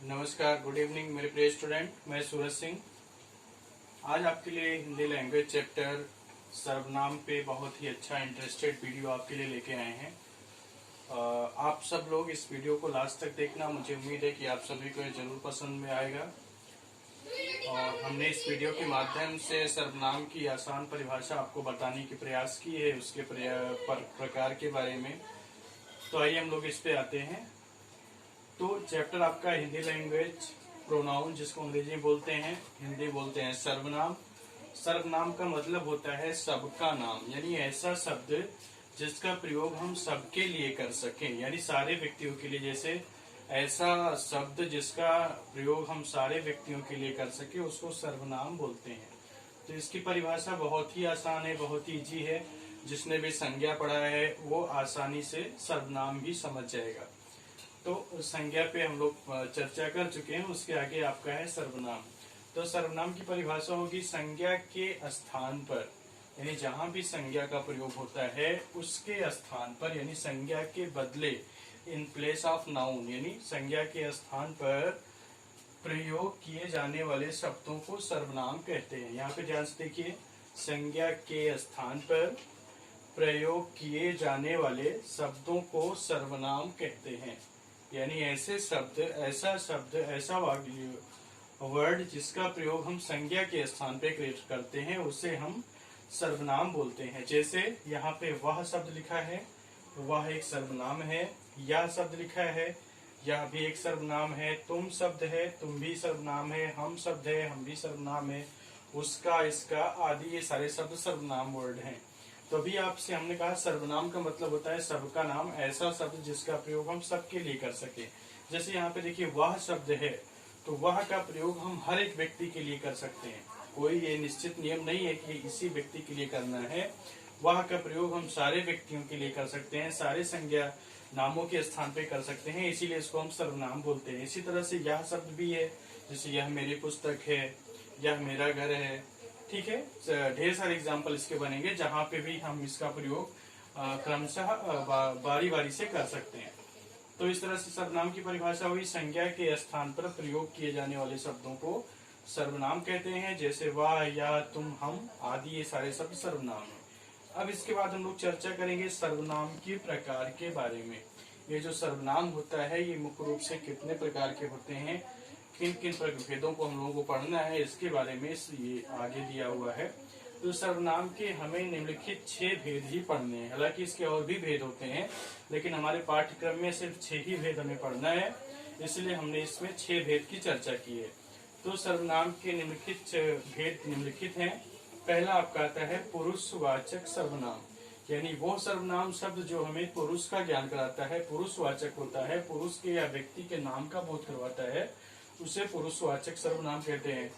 नमस्कार, good evening मेरे प्रिय स्टूडेंट। मैं सूरज सिंह आज आपके लिए हिंदी लैंग्वेज चैप्टर सर्वनाम पे बहुत ही अच्छा इंटरेस्टेड वीडियो आपके लिए लेके आए हैं। आप सब लोग इस वीडियो को लास्ट तक देखना। मुझे उम्मीद है कि आप सभी को ये जरूर पसंद में आएगा। और हमने इस वीडियो के माध्यम से सर्वनाम की आसान परिभाषा आपको बताने की प्रयास की है, उसके प्रकार के बारे में। तो आइए हम लोग इस पे आते हैं। तो चैप्टर आपका हिंदी लैंग्वेज प्रोनाउन, जिसको अंग्रेजी में बोलते हैं, हिंदी बोलते हैं सर्वनाम। सर्वनाम का मतलब होता है सबका नाम, यानी ऐसा शब्द जिसका प्रयोग हम सबके लिए कर सकें, यानी सारे व्यक्तियों के लिए। जैसे ऐसा शब्द जिसका प्रयोग हम सारे व्यक्तियों के लिए कर सके, उसको सर्वनाम बोलते हैं। तो इसकी परिभाषा बहुत ही आसान है, बहुत ही इजी है। जिसने भी संज्ञा पढ़ा है वो आसानी से सर्वनाम भी समझ जाएगा। तो संज्ञा पे हम लोग चर्चा कर चुके हैं, उसके आगे आपका है सर्वनाम। तो सर्वनाम की परिभाषा होगी संज्ञा के स्थान पर, यानी जहां भी संज्ञा का प्रयोग होता है उसके स्थान पर, यानी संज्ञा के बदले, इन प्लेस ऑफ नाउन, यानी संज्ञा के स्थान पर प्रयोग किए जाने वाले शब्दों को सर्वनाम कहते हैं। यहाँ पे ध्यान से देखिए, संज्ञा के स्थान पर प्रयोग किए जाने वाले शब्दों को सर्वनाम कहते हैं। यानी ऐसे शब्द, ऐसा वर्ड जिसका प्रयोग हम संज्ञा के स्थान पे करते हैं, उसे हम सर्वनाम बोलते हैं। जैसे यहाँ पे वह शब्द लिखा है, वह एक सर्वनाम है। यह शब्द लिखा है, यह भी एक सर्वनाम है। तुम शब्द है, तुम भी सर्वनाम है। हम शब्द है, हम भी सर्वनाम है। उसका, इसका आदि, ये सारे शब्द सर्वनाम वर्ड हैं। तो अभी आपसे हमने कहा सर्वनाम का मतलब होता है सबका नाम, ऐसा शब्द जिसका प्रयोग हम सबके लिए कर सके। जैसे यहाँ पे देखिए वह शब्द है, तो वह का प्रयोग हम हर एक व्यक्ति के लिए कर सकते हैं। कोई ये निश्चित नियम नहीं है कि इसी व्यक्ति के लिए करना है। वह का प्रयोग हम सारे व्यक्तियों के लिए कर सकते हैं, सारे संज्ञा नामों के स्थान पे कर सकते हैं, इसीलिए इसको हम सर्वनाम बोलते हैं। इसी तरह से यह शब्द भी है, जैसे यह मेरी पुस्तक है, यह मेरा घर है। ठीक है, ढेर सारे एग्जाम्पल इसके बनेंगे जहाँ पे भी हम इसका प्रयोग क्रमशः बारी बारी से कर सकते हैं। तो इस तरह से सर्वनाम की परिभाषा हुई, संज्ञा के स्थान पर प्रयोग किए जाने वाले शब्दों को सर्वनाम कहते हैं। जैसे वह, या, तुम, हम आदि, ये सारे शब्द सर्वनाम है। अब इसके बाद हम लोग चर्चा करेंगे सर्वनाम के प्रकार के बारे में। ये जो सर्वनाम होता है ये मुख्य रूप से कितने प्रकार के होते हैं, किन किन भेदों को हम लोगों को पढ़ना है, इसके बारे में ये आगे दिया हुआ है। तो सर्वनाम के हमें निम्नलिखित 6 भेद ही पढ़ने हैं। हालांकि इसके और भी भेद होते हैं, लेकिन हमारे पाठ्यक्रम में सिर्फ 6 ही भेद हमें पढ़ना है, इसलिए हमने इसमें 6 भेद की चर्चा की है। तो सर्वनाम के निम्नलिखित भेद निम्नलिखित हैं। पहला आपका आता है पुरुषवाचक सर्वनाम, यानी वो सर्वनाम शब्द जो हमें पुरुष का ज्ञान कराता है, पुरुषवाचक होता है, पुरुष के या व्यक्ति के नाम का बोध करवाता है, उसे पुरुषवाचक सर्वनाम कहते हैं।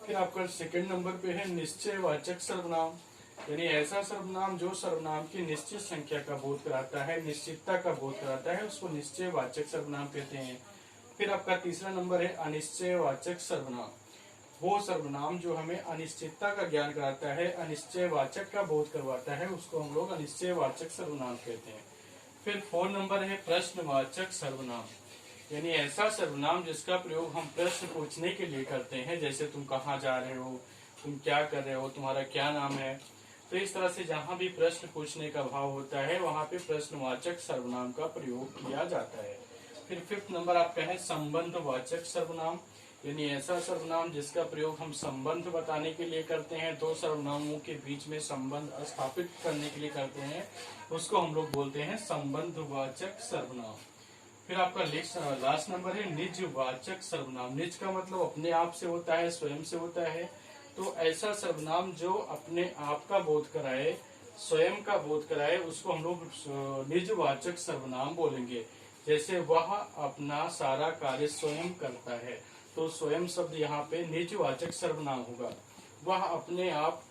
फिर आपका सेकंड नंबर पे है निश्चयवाचक सर्वनाम, यानी ऐसा सर्वनाम जो सर्वनाम की निश्चित संख्या का बोध कराता है, निश्चितता का बोध कराता है, उसको निश्चयवाचक सर्वनाम कहते हैं। फिर आपका तीसरा नंबर है अनिश्चयवाचक सर्वनाम, वो सर्वनाम जो हमें अनिश्चितता का ज्ञान कराता है, अनिश्चयवाचक का बोध करवाता है, उसको हम लोग अनिश्चयवाचक सर्वनाम कहते हैं। फिर 4 नंबर है प्रश्नवाचक सर्वनाम, यानी ऐसा सर्वनाम जिसका प्रयोग हम प्रश्न पूछने के लिए करते हैं। जैसे तुम कहाँ जा रहे हो, तुम क्या कर रहे हो, तुम्हारा क्या नाम है। तो इस तरह से जहाँ भी प्रश्न पूछने का भाव होता है वहाँ पे प्रश्नवाचक सर्वनाम का प्रयोग किया जाता है। फिर 5th नंबर आपका है संबंधवाचक सर्वनाम, यानी ऐसा सर्वनाम जिसका प्रयोग हम संबंध बताने के लिए करते हैं, दो सर्वनामों के बीच में संबंध स्थापित करने के लिए करते हैं, उसको हम लोग बोलते हैं संबंधवाचक सर्वनाम। फिर आपका लास्ट नंबर है निजवाचक सर्वनाम। निज का मतलब अपने आप से होता है, स्वयं से होता है। तो ऐसा सर्वनाम जो अपने आप का बोध कराए, स्वयं का बोध कराए, उसको हम लोग निजवाचक सर्वनाम बोलेंगे। जैसे वह अपना सारा कार्य स्वयं करता है, तो स्वयं शब्द यहाँ पे निजवाचक सर्वनाम होगा। वह अपने आप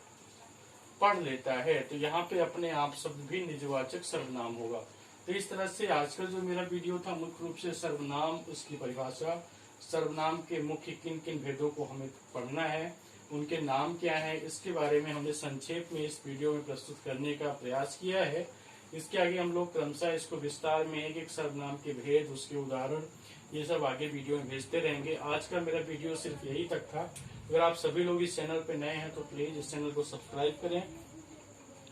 पढ़ लेता है, तो यहाँ पे अपने आप शब्द भी निजवाचक सर्वनाम होगा। तो इस तरह से आज का जो मेरा वीडियो था मुख्य रूप से सर्वनाम, उसकी परिभाषा, सर्वनाम के मुख्य किन किन भेदों को हमें पढ़ना है, उनके नाम क्या है, इसके बारे में हमने संक्षेप में इस वीडियो में प्रस्तुत करने का प्रयास किया है। इसके आगे हम लोग क्रमशः इसको विस्तार में एक एक सर्वनाम के भेद, उसके उदाहरण, ये सब आगे वीडियो में भेजते रहेंगे। आज का मेरा वीडियो सिर्फ यही तक था। अगर आप सभी लोग इस चैनल पे नए हैं तो प्लीज इस चैनल को सब्सक्राइब करें,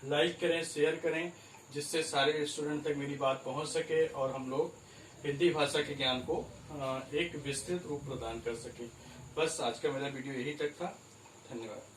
लाइक करें, शेयर करें, जिससे सारे स्टूडेंट तक मेरी बात पहुंच सके और हम लोग हिंदी भाषा के ज्ञान को एक विस्तृत रूप प्रदान कर सके। बस आज का मेरा वीडियो यही तक था। धन्यवाद।